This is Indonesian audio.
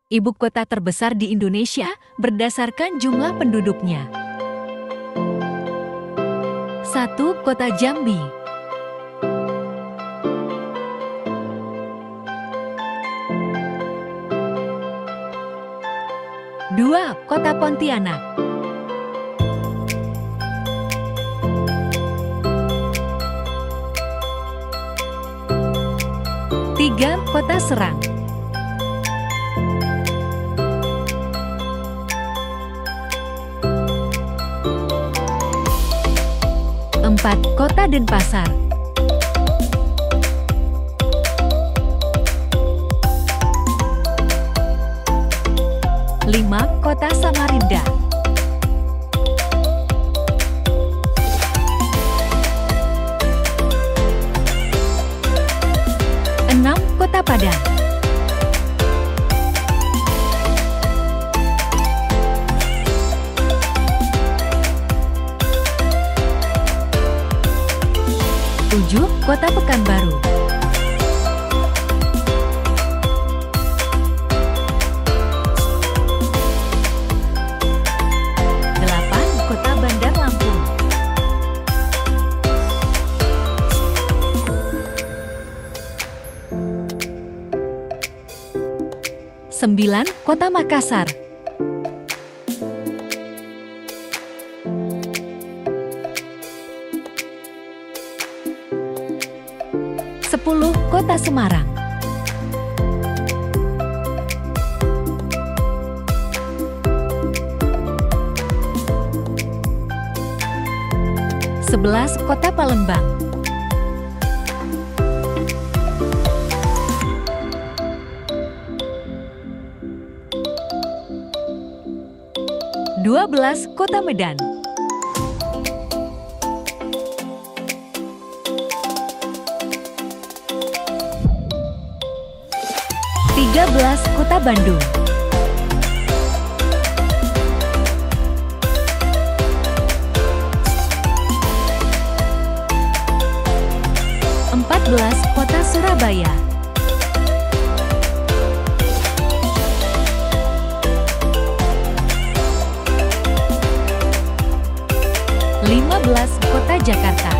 Ibu kota terbesar di Indonesia berdasarkan jumlah penduduknya. 1. Kota Jambi. 2. Kota Pontianak. 3. Kota Serang. 4. Kota Denpasar. 5. Kota Samarinda. 6. Kota Padang. 7. Kota Pekanbaru. 8. Kota Bandar Lampung. 9. Kota Makassar. 10. Kota Semarang. 11. Kota Palembang. 12. Kota Medan. 13. Kota Bandung. 14. Kota Surabaya. 15. Kota Jakarta.